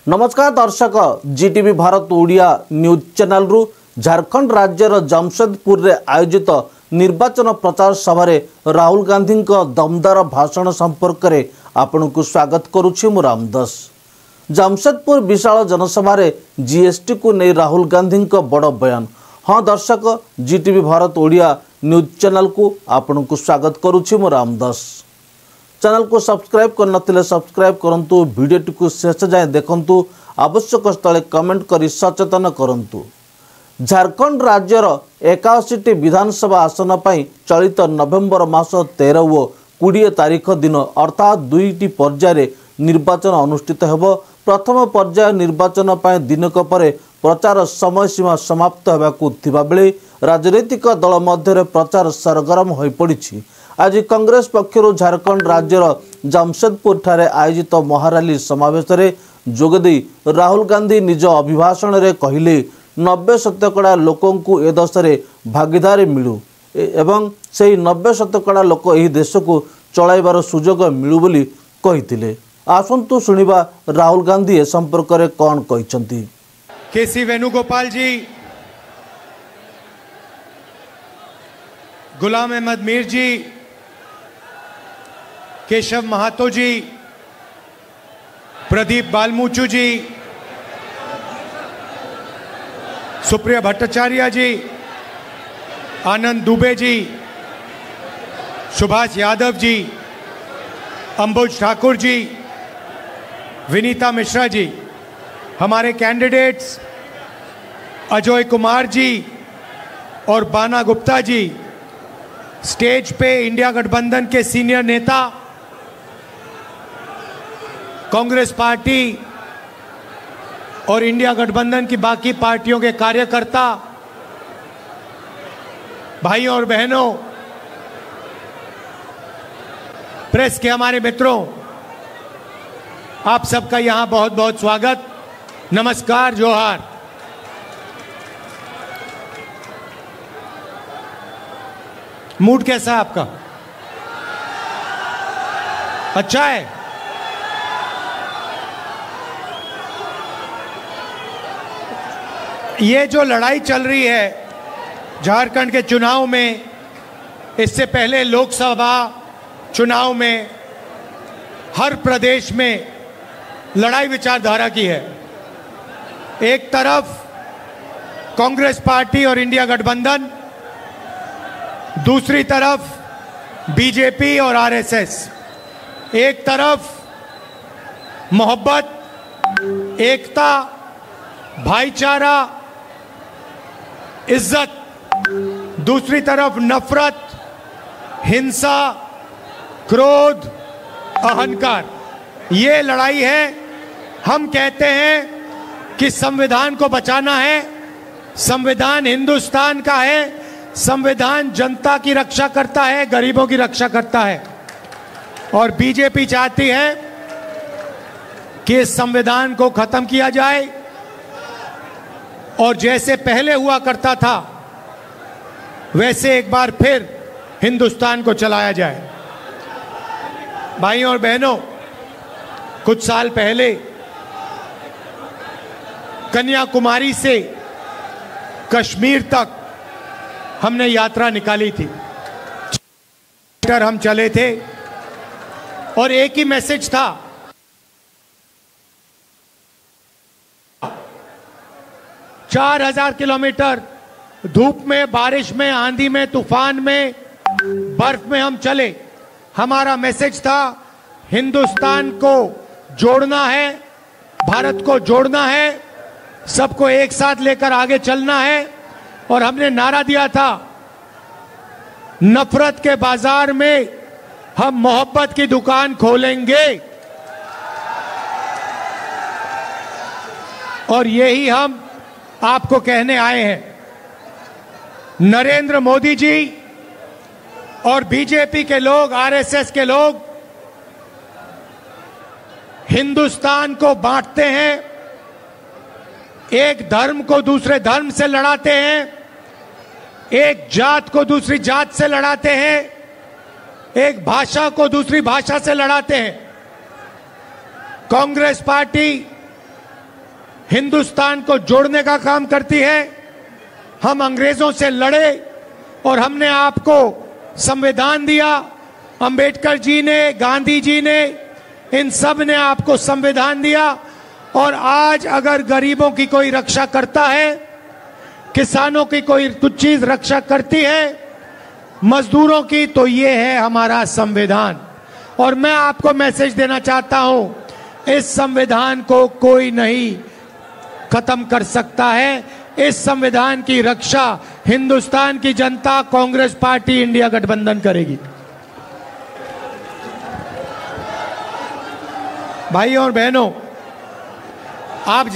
नमस्कार दर्शक Zee TV Bharat Odia news channel रु झारखंड राज्यर जमशेदपुर रे आयोजित निर्वाचन प्रचार सभा राहुल गांधी दमदार भाषण संपर्क में आपण को स्वागत करुछि मु रामदास। जमशेदपुर विशाल जनसभा जीएसटी को नहीं राहुल गांधी बड़ बयान। हाँ दर्शक जीटीवी भारत ओडिया न्यूज चैनल को आपण को स्वागत करुछि मु रामदास। चैनल को सब्सक्राइब कर सब्सक्राइब करंतु, वीडियो को शेष जाए देखंतु, आवश्यक स्थले कमेंट करी सचेतन करंतु। झारखंड राज्यर 81 विधानसभा आसन पर चलित नवेम्बर मास 13 व 20 तारीख दिन अर्थात दुईटी पर्याय निर्वाचन अनुष्ठित हेबो। प्रथम पर्याय निर्वाचन पर दिनक पर प्रचार समय सीमा समाप्त होबाकू थिबा बेले राजनीतिक दल मध्य प्रचार सरगरम हो पड़ी। आज कांग्रेस पक्षर झारखंड राज्यर जमशेदपुर ठारे आयोजित महाराली समावेश में जोगदे राहुल गांधी निज अभिभाषण में कहले 90% लोकों को ए दशरे भागीदारी मिलू एवं से 90% लोक यह देश को चलाइबार सुजोग मिलू बोली कहिथिले। आसंतु सुनिबा राहुल गांधी ए संपर्क में कौन कहते। केसी वेणुगोपाल जी, गुलाम अहमद मीर जी, केशव महातो जी, प्रदीप बालमूचू जी, सुप्रिया भट्टाचार्य जी, आनंद दुबे जी, सुभाष यादव जी, अंबुज ठाकुर जी, विनीता मिश्रा जी, हमारे कैंडिडेट्स अजय कुमार जी और बाना गुप्ता जी, स्टेज पे इंडिया गठबंधन के सीनियर नेता, कांग्रेस पार्टी और इंडिया गठबंधन की बाकी पार्टियों के कार्यकर्ता, भाइयों और बहनों, प्रेस के हमारे मित्रों, आप सबका यहां बहुत बहुत स्वागत, नमस्कार, जोहार। मूड कैसा है आपका? अच्छा है? ये जो लड़ाई चल रही है झारखंड के चुनाव में, इससे पहले लोकसभा चुनाव में हर प्रदेश में लड़ाई विचारधारा की है। एक तरफ कांग्रेस पार्टी और इंडिया गठबंधन, दूसरी तरफ बीजेपी और आरएसएस। एक तरफ मोहब्बत, एकता, भाईचारा, इज्जत, दूसरी तरफ नफरत, हिंसा, क्रोध, अहंकार। ये लड़ाई है। हम कहते हैं कि संविधान को बचाना है। संविधान हिंदुस्तान का है। संविधान जनता की रक्षा करता है, गरीबों की रक्षा करता है। और बीजेपी चाहती है कि इस संविधान को खत्म किया जाए और जैसे पहले हुआ करता था वैसे एक बार फिर हिंदुस्तान को चलाया जाए। भाइयों और बहनों, कुछ साल पहले कन्याकुमारी से कश्मीर तक हमने यात्रा निकाली थी। हम चले थे और एक ही मैसेज था, 4000 किलोमीटर धूप में, बारिश में, आंधी में, तूफान में, बर्फ में हम चले। हमारा मैसेज था हिंदुस्तान को जोड़ना है, भारत को जोड़ना है, सबको एक साथ लेकर आगे चलना है। और हमने नारा दिया था, नफरत के बाजार में हम मोहब्बत की दुकान खोलेंगे। और यही हम आपको कहने आए हैं। नरेंद्र मोदी जी और बीजेपी के लोग, आरएसएस के लोग हिंदुस्तान को बांटते हैं, एक धर्म को दूसरे धर्म से लड़ाते हैं, एक जात को दूसरी जात से लड़ाते हैं, एक भाषा को दूसरी भाषा से लड़ाते हैं। कांग्रेस पार्टी हिंदुस्तान को जोड़ने का काम करती है। हम अंग्रेजों से लड़े और हमने आपको संविधान दिया। अंबेडकर जी ने, गांधी जी ने, इन सब ने आपको संविधान दिया। और आज अगर गरीबों की कोई रक्षा करता है, किसानों की कोई कुछ चीज रक्षा करती है, मजदूरों की, तो ये है हमारा संविधान। और मैं आपको मैसेज देना चाहता हूं, इस संविधान को कोई नहीं खत्म कर सकता है। इस संविधान की रक्षा हिंदुस्तान की जनता, कांग्रेस पार्टी, इंडिया गठबंधन करेगी। भाइयों और बहनों, आप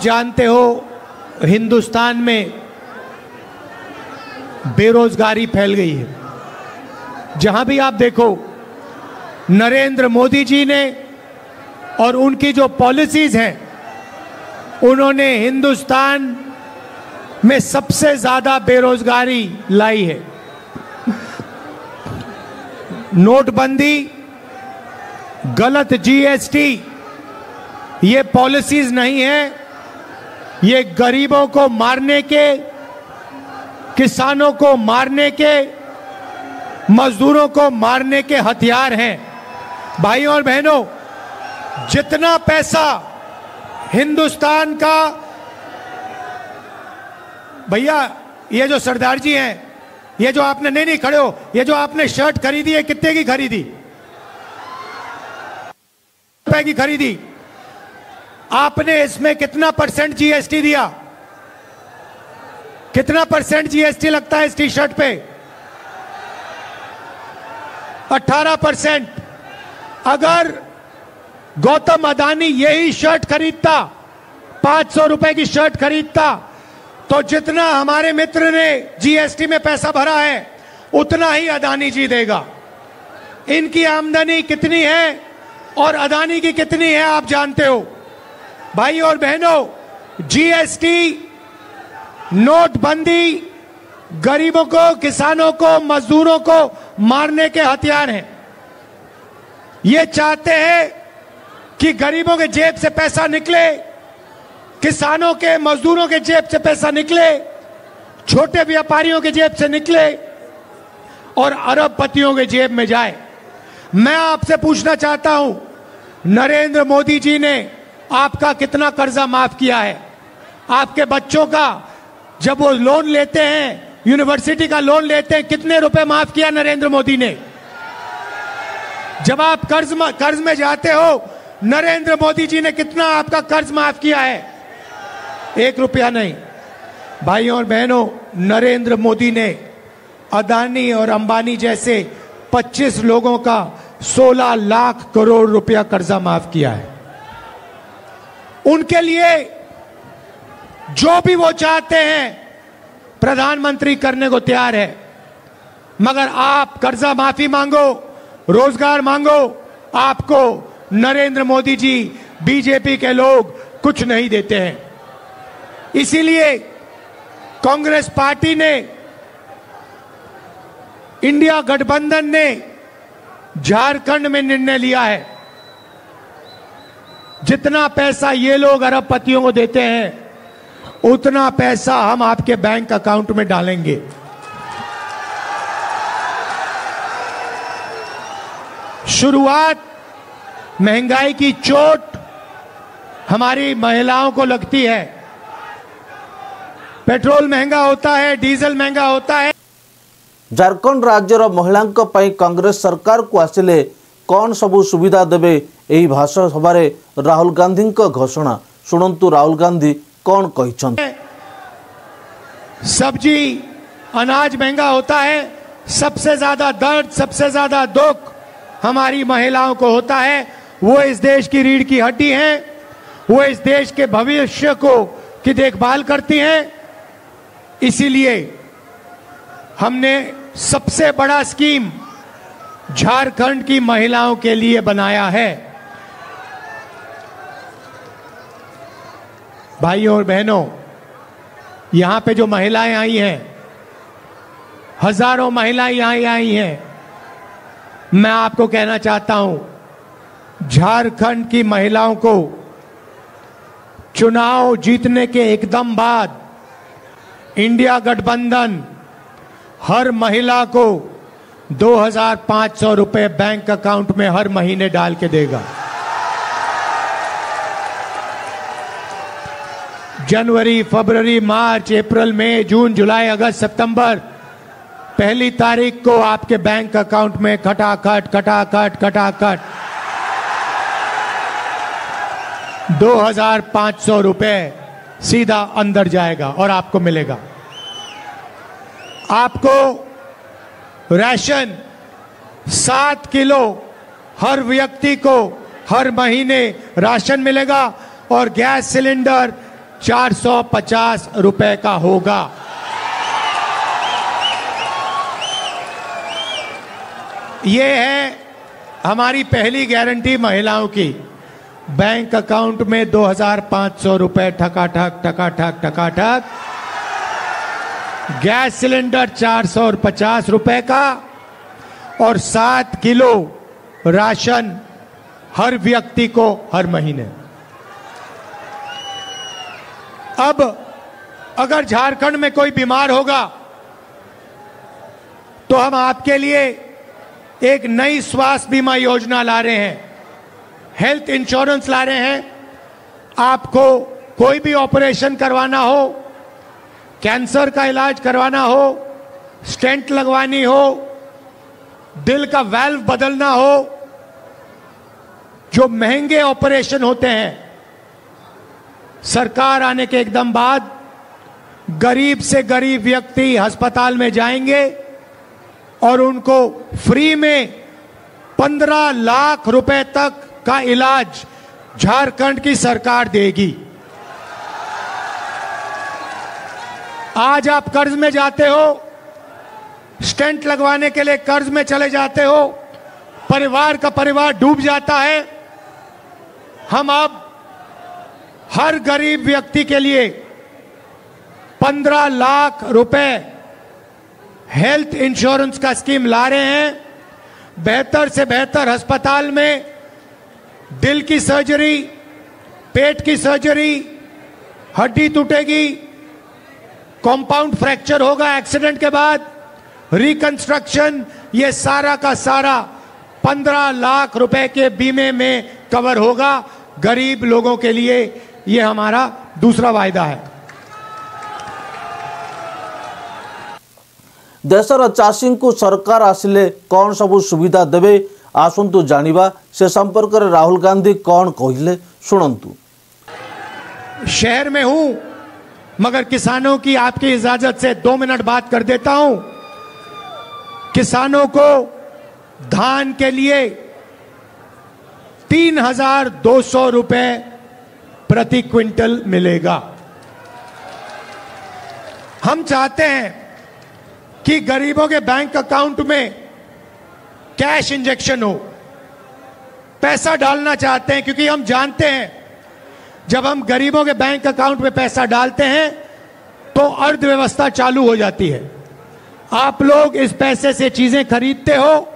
जानते हो हिंदुस्तान में बेरोजगारी फैल गई है। जहां भी आप देखो, नरेंद्र मोदी जी ने और उनकी जो पॉलिसीज हैं, उन्होंने हिंदुस्तान में सबसे ज्यादा बेरोजगारी लाई है। नोटबंदी, गलत जीएसटी, ये पॉलिसीज नहीं है, ये गरीबों को मारने के, किसानों को मारने के, मजदूरों को मारने के हथियार हैं। भाइयों और बहनों, जितना पैसा हिंदुस्तान का, भैया ये जो सरदार जी हैं, ये जो आपने, नहीं खड़े हो, ये जो आपने शर्ट खरीदी है, कितने की खरीदी? रुपए की खरीदी। आपने इसमें कितना % जीएसटी दिया? कितना % जीएसटी लगता है इस टी शर्ट पे? 18%। अगर गौतम अदानी यही शर्ट खरीदता, 500 रुपए की शर्ट खरीदता, तो जितना हमारे मित्र ने जीएसटी में पैसा भरा है, उतना ही अदानी जी देगा। इनकी आमदनी कितनी है और अदानी की कितनी है, आप जानते हो। भाई और बहनों, जीएसटी, नोटबंदी गरीबों को, किसानों को, मजदूरों को मारने के हथियार हैं। ये चाहते हैं कि गरीबों के जेब से पैसा निकले, किसानों के, मजदूरों के जेब से पैसा निकले, छोटे व्यापारियों के जेब से निकले और अरबपतियों के जेब में जाए। मैं आपसे पूछना चाहता हूं, नरेंद्र मोदी जी ने आपका कितना कर्जा माफ किया है? आपके बच्चों का जब वो लोन लेते हैं, यूनिवर्सिटी का लोन लेते हैं, कितने रुपए माफ किया नरेंद्र मोदी ने? जब आप कर्ज में जाते हो, नरेंद्र मोदी जी ने कितना आपका कर्ज माफ किया है? 1 रुपया नहीं। भाइयों और बहनों, नरेंद्र मोदी ने अदानी और अंबानी जैसे 25 लोगों का 16 लाख करोड़ रुपया कर्जा माफ किया है। उनके लिए जो भी वो चाहते हैं प्रधानमंत्री करने को तैयार है। मगर आप कर्जा माफी मांगो, रोजगार मांगो, आपको नरेंद्र मोदी जी, बीजेपी के लोग कुछ नहीं देते हैं। इसीलिए कांग्रेस पार्टी ने, इंडिया गठबंधन ने झारखंड में निर्णय लिया है, जितना पैसा ये लोग अरबपतियों को देते हैं, उतना पैसा हम आपके बैंक अकाउंट में डालेंगे। शुरुआत महंगाई की चोट हमारी महिलाओं को लगती है। पेट्रोल महंगा होता है, डीजल महंगा होता है। झारखंड राज्यर महिलांक पई कांग्रेस सरकार को आसिले कौन सबु सुविधा देबे, एही भाषण सभारे राहुल गांधी घोषणा सुनंतु। राहुल गांधी कौन कहिछन्ते? सब्जी, अनाज महंगा होता है। सबसे ज्यादा दर्द, सबसे ज्यादा दुख हमारी महिलाओं को होता है। वो इस देश की रीढ़ की हड्डी हैं, वो इस देश के भविष्य को की देखभाल करती हैं। इसीलिए हमने सबसे बड़ा स्कीम झारखंड की महिलाओं के लिए बनाया है। भाइयों और बहनों, यहां पे जो महिलाएं आई हैं, हजारों महिलाएं यहां आई हैं, मैं आपको कहना चाहता हूं, झारखंड की महिलाओं को चुनाव जीतने के एकदम बाद इंडिया गठबंधन हर महिला को 2,500 रुपए बैंक अकाउंट में हर महीने डाल के देगा। जनवरी, फरवरी, मार्च, अप्रैल, मई, जून, जुलाई, अगस्त, सितंबर, पहली तारीख को आपके बैंक अकाउंट में खटाखट 2,500 रुपए सीधा अंदर जाएगा और आपको मिलेगा। आपको राशन 7 किलो हर व्यक्ति को हर महीने राशन मिलेगा और गैस सिलेंडर 450 रुपए का होगा। ये है हमारी पहली गारंटी महिलाओं की। बैंक अकाउंट में 2,500 रुपए ठकाठक। गैस सिलेंडर 450 रुपए का और 7 किलो राशन हर व्यक्ति को हर महीने। अब अगर झारखंड में कोई बीमार होगा तो हम आपके लिए एक नई स्वास्थ्य बीमा योजना ला रहे हैं, हेल्थ इंश्योरेंस ला रहे हैं। आपको कोई भी ऑपरेशन करवाना हो, कैंसर का इलाज करवाना हो, स्टेंट लगवानी हो, दिल का वाल्व बदलना हो, जो महंगे ऑपरेशन होते हैं, सरकार आने के एकदम बाद गरीब से गरीब व्यक्ति अस्पताल में जाएंगे और उनको फ्री में 15 लाख रुपए तक का इलाज झारखंड की सरकार देगी। आज आप कर्ज में जाते हो, स्टेंट लगवाने के लिए कर्ज में चले जाते हो, परिवार का परिवार डूब जाता है। हम अब हर गरीब व्यक्ति के लिए 15 लाख रुपए हेल्थ इंश्योरेंस का स्कीम ला रहे हैं। बेहतर से बेहतर अस्पताल में दिल की सर्जरी, पेट की सर्जरी, हड्डी टूटेगी, कॉम्पाउंड फ्रैक्चर होगा एक्सीडेंट के बाद, रिकंस्ट्रक्शन, ये सारा का सारा 15 लाख रुपए के बीमे में कवर होगा। गरीब लोगों के लिए ये हमारा दूसरा वायदा है। देशर चाषी को सरकार आसिले कौन सबू सुविधा देवे आसंतु जानिबा। से संपर्क में राहुल गांधी कौन कहले सुनंतु। शहर में हूं मगर किसानों की आपकी इजाजत से 2 मिनट बात कर देता हूं। किसानों को धान के लिए 3,200 रुपए प्रति क्विंटल मिलेगा। हम चाहते हैं कि गरीबों के बैंक अकाउंट में कैश इंजेक्शन हो, पैसा डालना चाहते हैं, क्योंकि हम जानते हैं जब हम गरीबों के बैंक अकाउंट में पैसा डालते हैं तो अर्थव्यवस्था चालू हो जाती है। आप लोग इस पैसे से चीजें खरीदते हो,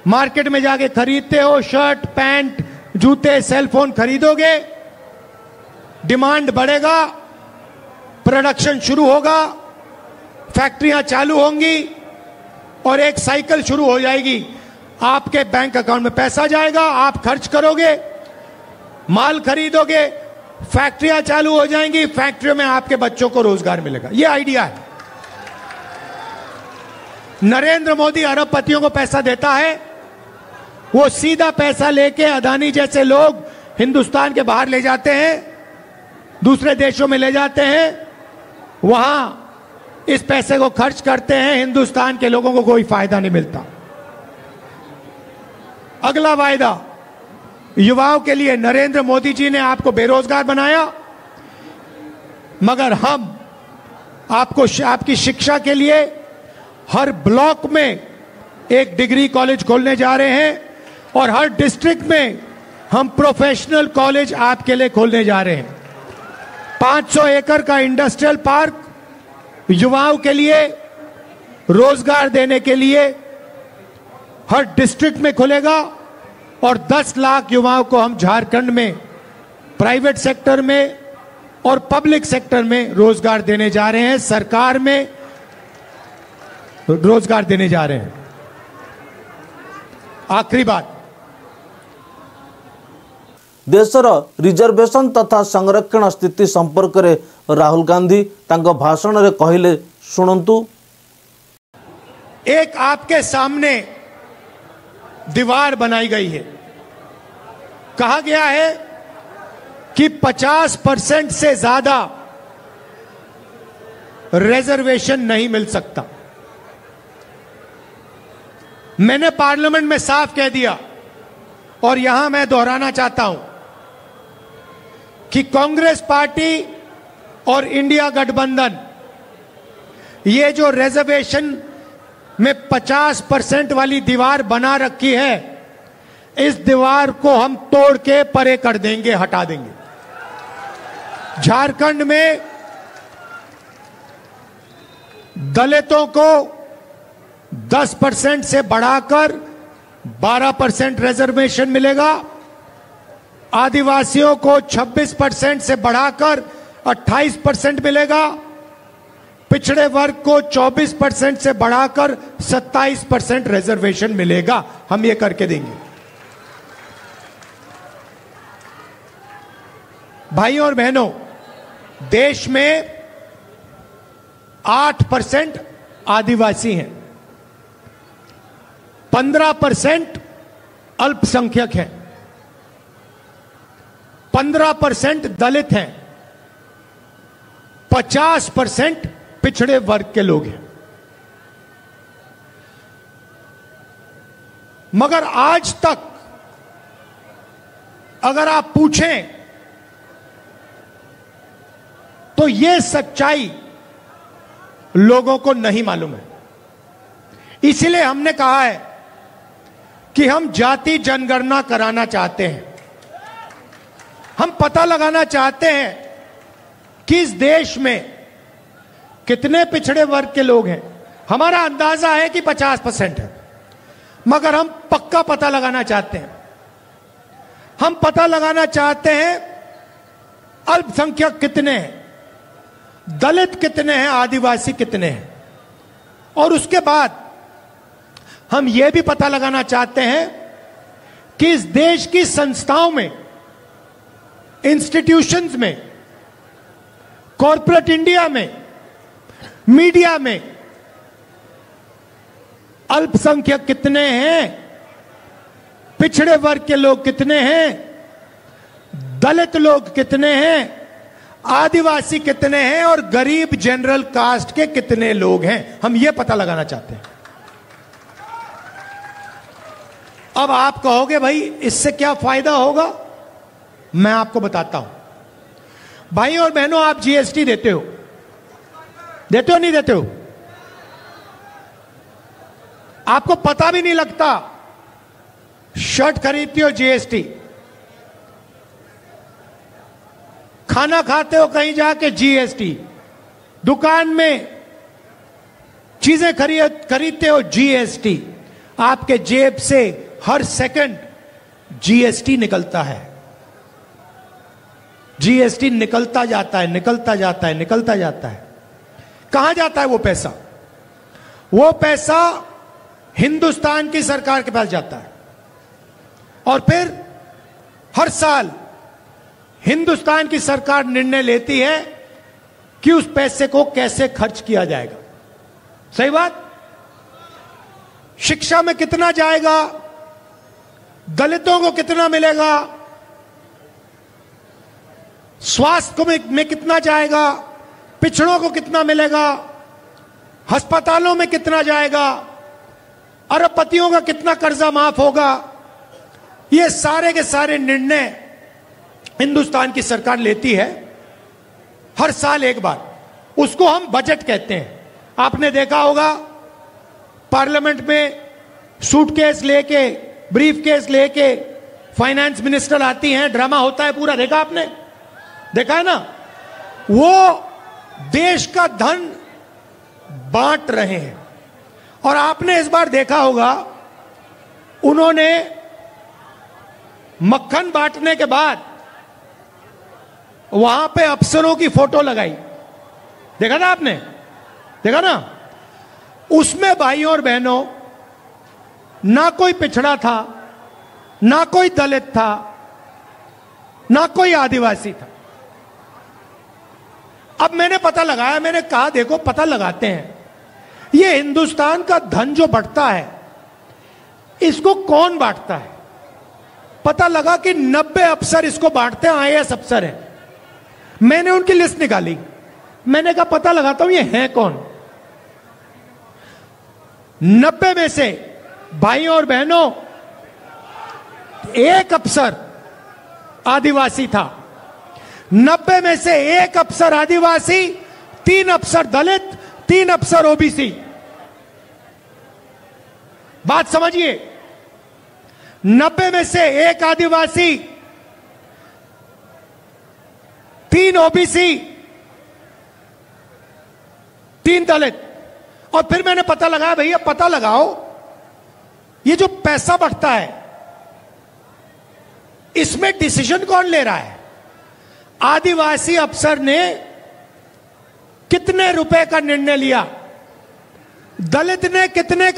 मार्केट में जाके खरीदते हो, शर्ट, पैंट, जूते, सेलफोन खरीदोगे, डिमांड बढ़ेगा, प्रोडक्शन शुरू होगा, फैक्ट्रियां चालू होंगी और एक साइकिल शुरू हो जाएगी। आपके बैंक अकाउंट में पैसा जाएगा, आप खर्च करोगे, माल खरीदोगे, फैक्ट्रियां चालू हो जाएंगी, फैक्ट्रियों में आपके बच्चों को रोजगार मिलेगा। यह आइडिया है। नरेंद्र मोदी अरबपतियों को पैसा देता है, वो सीधा पैसा लेके अदानी जैसे लोग हिंदुस्तान के बाहर ले जाते हैं, दूसरे देशों में ले जाते हैं, वहां इस पैसे को खर्च करते हैं, हिंदुस्तान के लोगों को कोई फायदा नहीं मिलता। अगला वायदा युवाओं के लिए, नरेंद्र मोदी जी ने आपको बेरोजगार बनाया, मगर हम आपको आपकी शिक्षा के लिए हर ब्लॉक में एक डिग्री कॉलेज खोलने जा रहे हैं और हर डिस्ट्रिक्ट में हम प्रोफेशनल कॉलेज आपके लिए खोलने जा रहे हैं। 500 एकड़ का इंडस्ट्रियल पार्क युवाओं के लिए रोजगार देने के लिए हर डिस्ट्रिक्ट में खुलेगा और 10 लाख युवाओं को हम झारखंड में प्राइवेट सेक्टर में और पब्लिक सेक्टर में रोजगार देने जा रहे हैं, सरकार में रोजगार देने जा रहे हैं। आखिरी बात, देशर रिजर्वेशन तथा संरक्षण स्थिति संपर्क में राहुल गांधी तांको भाषण रे कहिले, सुनंतु। एक आपके सामने दीवार बनाई गई है। कहा गया है कि 50% से ज्यादा रिजर्वेशन नहीं मिल सकता। मैंने पार्लियामेंट में साफ कह दिया और यहां मैं दोहराना चाहता हूं कि कांग्रेस पार्टी और इंडिया गठबंधन ये जो रिजर्वेशन में 50% वाली दीवार बना रखी है, इस दीवार को हम तोड़ के परे कर देंगे, हटा देंगे। झारखंड में दलितों को 10% से बढ़ाकर 12% रिजर्वेशन मिलेगा, आदिवासियों को 26% से बढ़ाकर 28% मिलेगा, पिछड़े वर्ग को 24% से बढ़ाकर 27% रिजर्वेशन मिलेगा। हम ये करके देंगे। भाइयों और बहनों, देश में 8% आदिवासी हैं, 15% अल्पसंख्यक हैं, 15% दलित हैं, 50% पिछड़े वर्ग के लोग हैं। मगर आज तक अगर आप पूछें तो यह सच्चाई लोगों को नहीं मालूम है। इसीलिए हमने कहा है कि हम जाति जनगणना कराना चाहते हैं। हम पता लगाना चाहते हैं कि इस देश में कितने पिछड़े वर्ग के लोग हैं। हमारा अंदाजा है कि 50% है, मगर हम पक्का पता लगाना चाहते हैं। हम पता लगाना चाहते हैं अल्पसंख्यक कितने हैं, दलित कितने हैं, आदिवासी कितने हैं, और उसके बाद हम यह भी पता लगाना चाहते हैं कि इस देश की संस्थाओं में, इंस्टीट्यूशंस में, कॉर्पोरेट इंडिया में, मीडिया में अल्पसंख्यक कितने हैं, पिछड़े वर्ग के लोग कितने हैं, दलित लोग कितने हैं, आदिवासी कितने हैं और गरीब जनरल कास्ट के कितने लोग हैं। हम यह पता लगाना चाहते हैं। अब आप कहोगे भाई इससे क्या फायदा होगा? मैं आपको बताता हूं। भाई और बहनों, आप जीएसटी देते हो, देते हो नहीं देते हो? आपको पता भी नहीं लगता। शर्ट खरीदते हो जीएसटी, खाना खाते हो कहीं जाके जीएसटी, दुकान में चीजें खरीदते हो जीएसटी, आपके जेब से हर सेकंड जीएसटी निकलता है। जीएसटी निकलता जाता है, निकलता जाता है, निकलता जाता है। कहां जाता है वो पैसा? वो पैसा हिंदुस्तान की सरकार के पास जाता है और फिर हर साल हिंदुस्तान की सरकार निर्णय लेती है कि उस पैसे को कैसे खर्च किया जाएगा। सही बात? शिक्षा में कितना जाएगा, दलितों को कितना मिलेगा, स्वास्थ्य में कितना जाएगा, पिछड़ों को कितना मिलेगा, अस्पतालों में कितना जाएगा, अरबपतियों का कितना कर्जा माफ होगा, ये सारे के सारे निर्णय हिंदुस्तान की सरकार लेती है हर साल एक बार। उसको हम बजट कहते हैं। आपने देखा होगा पार्लियामेंट में सूटकेस लेके, ब्रीफकेस लेके फाइनेंस मिनिस्टर आती हैं, ड्रामा होता है पूरा। देखा आपने? देखा है ना? वो देश का धन बांट रहे हैं। और आपने इस बार देखा होगा उन्होंने मक्खन बांटने के बाद वहां पे अफसरों की फोटो लगाई, देखा ना आपने, देखा ना? उसमें भाइयों और बहनों ना कोई पिछड़ा था, ना कोई दलित था, ना कोई आदिवासी था। अब मैंने पता लगाया, मैंने कहा देखो पता लगाते हैं, ये हिंदुस्तान का धन जो बढ़ता है इसको कौन बांटता है। पता लगा कि 90 अफसर इसको बांटते हैं, आईएएस अफसर हैं। मैंने उनकी लिस्ट निकाली, मैंने कहा पता लगाता हूं ये हैं कौन। 90 में से भाइयों और बहनों एक अफसर आदिवासी था, 90 में से एक अफसर आदिवासी, 3 अफसर दलित, 3 अफसर ओबीसी। बात समझिए, 90 में से एक आदिवासी, 3 ओबीसी, 3 दलित। और फिर मैंने पता लगाया, भैया पता लगाओ ये जो पैसा बढ़ता है इसमें डिसीजन कौन ले रहा है। आदिवासी अफसर ने कितने रुपए का निर्णय लिया, दलित ने कितने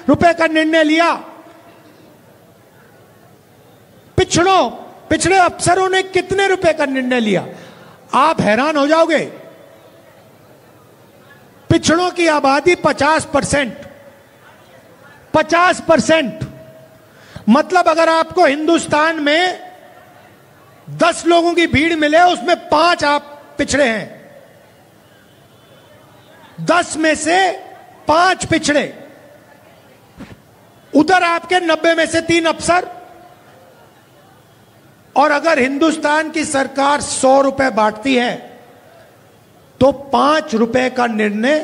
रुपए का निर्णय लिया, पिछड़े अफसरों ने कितने रुपए का निर्णय लिया। आप हैरान हो जाओगे, पिछड़ों की आबादी 50%। मतलब अगर आपको हिंदुस्तान में 10 लोगों की भीड़ मिले, उसमें 5 आप पिछड़े हैं, 10 में से 5 पिछड़े। उधर आपके 90 में से 3 अफसर। और अगर हिंदुस्तान की सरकार 100 रुपए बांटती है तो 5 रुपए का निर्णय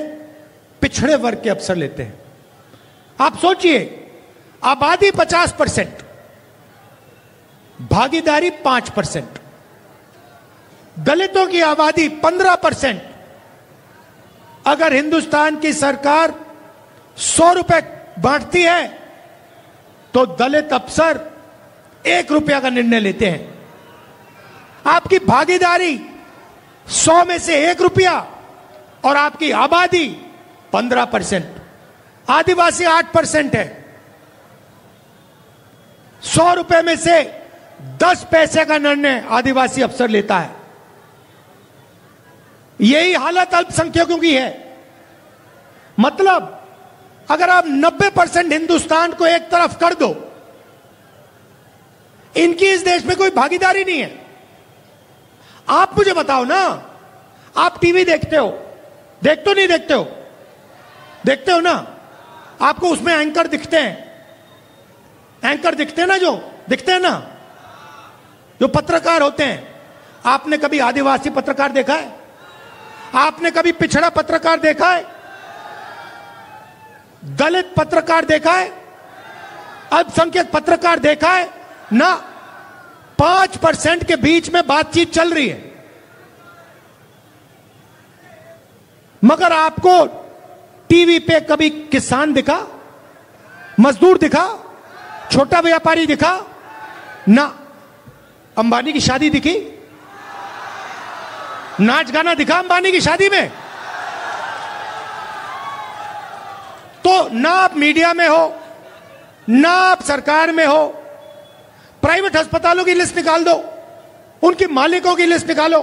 पिछड़े वर्ग के अफसर लेते हैं। आप सोचिए, आबादी 50%, भागीदारी 5%, दलितों की आबादी 15%। अगर हिंदुस्तान की सरकार 100 रुपए बांटती है तो दलित अफसर 1 रुपया का निर्णय लेते हैं। आपकी भागीदारी 100 में से 1 रुपया और आपकी आबादी 15%, आदिवासी 8% है। 100 रुपए में से 10 पैसे का निर्णय आदिवासी अफसर लेता है। यही हालत अल्पसंख्यकों की है। मतलब अगर आप 90% हिंदुस्तान को एक तरफ कर दो, इनकी इस देश में कोई भागीदारी नहीं है। आप मुझे बताओ ना, आप टीवी देखते हो, देखते हो नहीं देखते हो? देखते हो ना? आपको उसमें एंकर दिखते हैं, एंकर दिखते हैं ना, जो दिखते हैं ना, जो पत्रकार होते हैं। आपने कभी आदिवासी पत्रकार देखा है? आपने कभी पिछड़ा पत्रकार देखा है? दलित पत्रकार देखा है? अल्पसंख्यक पत्रकार देखा है? ना। 5% के बीच में बातचीत चल रही है। मगर आपको टीवी पे कभी किसान दिखा, मजदूर दिखा, छोटा व्यापारी दिखा? ना। अंबानी की शादी दिखी? नाच गाना दिखा अंबानी की शादी में? तो ना आप मीडिया में हो, ना आप सरकार में हो। प्राइवेट अस्पतालों की लिस्ट निकाल दो, उनके मालिकों की लिस्ट निकालो,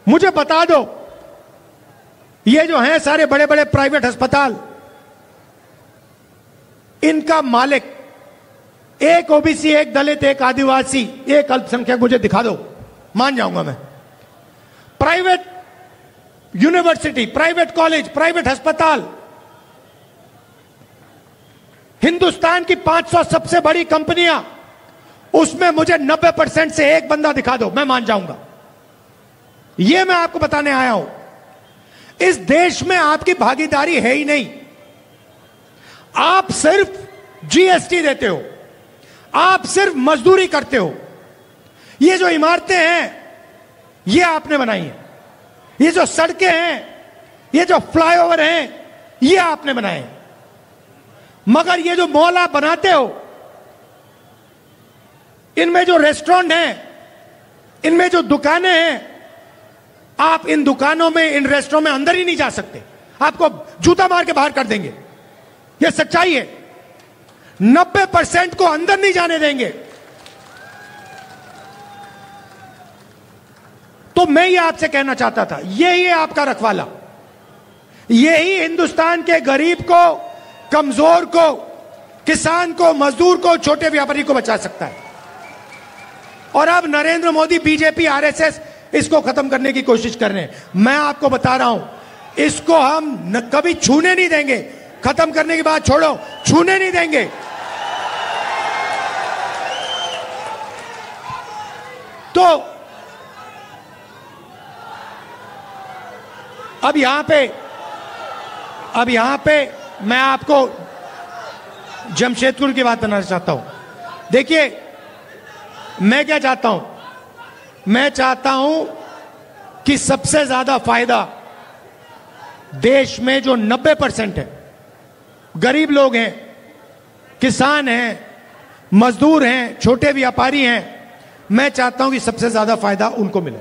मुझे बता दो। ये जो हैं सारे बड़े बड़े प्राइवेट अस्पताल, इनका मालिक एक ओबीसी, एक दलित, एक आदिवासी, एक अल्पसंख्यक, मुझे दिखा दो, मान जाऊंगा मैं। Private university, private college, private अस्पताल, हिंदुस्तान की 500 सबसे बड़ी कंपनियां, उसमें मुझे 90% से एक बंदा दिखा दो, मैं मान जाऊंगा। यह मैं आपको बताने आया हूं। इस देश में आपकी भागीदारी है ही नहीं। आप सिर्फ जीएसटी देते हो, आप सिर्फ मजदूरी करते हो। ये जो इमारतें हैं ये आपने बनाई हैं, ये जो सड़कें हैं, ये जो फ्लाईओवर हैं, ये आपने बनाए हैं। मगर ये जो मॉल आप बनाते हो, इनमें जो रेस्टोरेंट हैं, इनमें जो दुकानें हैं, आप इन दुकानों में, इन रेस्टोरेंट में अंदर ही नहीं जा सकते, आपको जूता मार के बाहर कर देंगे। यह सच्चाई है। 90% को अंदर नहीं जाने देंगे। तो मैं ये आपसे कहना चाहता था, यही है आपका रखवाला, यही हिंदुस्तान के गरीब को, कमजोर को, किसान को, मजदूर को, छोटे व्यापारी को बचा सकता है। और अब नरेंद्र मोदी, बीजेपी, आरएसएस इसको खत्म करने की कोशिश कर रहे हैं। मैं आपको बता रहा हूं, इसको हम कभी छूने नहीं देंगे। खत्म करने की बात छोड़ो, छूने नहीं देंगे। तो अब यहां पे मैं आपको जमशेदपुर की बात बनाना चाहता हूं। देखिए, मैं क्या चाहता हूं, मैं चाहता हूं कि सबसे ज्यादा फायदा देश में जो 90% है, गरीब लोग हैं, किसान हैं, मजदूर हैं, छोटे व्यापारी हैं, मैं चाहता हूं कि सबसे ज्यादा फायदा उनको मिले।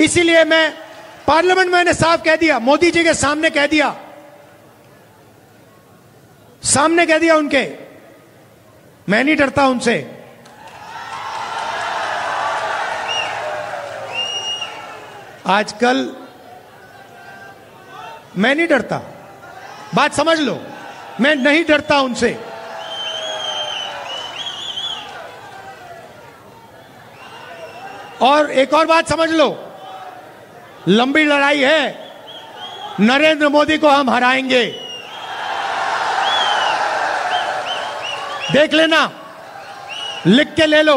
इसीलिए मैं पार्लियामेंट में मैंने साफ कह दिया, मोदी जी के सामने कह दिया, उनके, मैं नहीं डरता उनसे। आजकल मैं नहीं डरता, बात समझ लो, मैं नहीं डरता उनसे। और एक और बात समझ लो, लंबी लड़ाई है, नरेंद्र मोदी को हम हराएंगे। देख लेना, लिख के ले लो,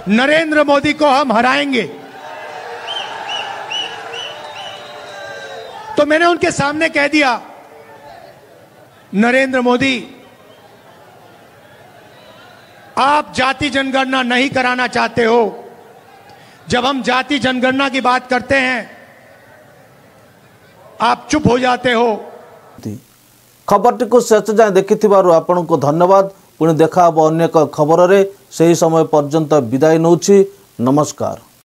नरेंद्र मोदी को हम हराएंगे। तो मैंने उनके सामने कह दिया, नरेंद्र मोदी, आप जाति जनगणना नहीं कराना चाहते हो। जब हम जाति जनगणना की बात करते हैं, आप चुप हो जाते हो। खबर टी को शेष जाए देखिथिबारु आपनको धन्यवाद। पुणी देखा अन्य एक खबर रे, सही समय पर्यंत विदाय नौछि। नमस्कार।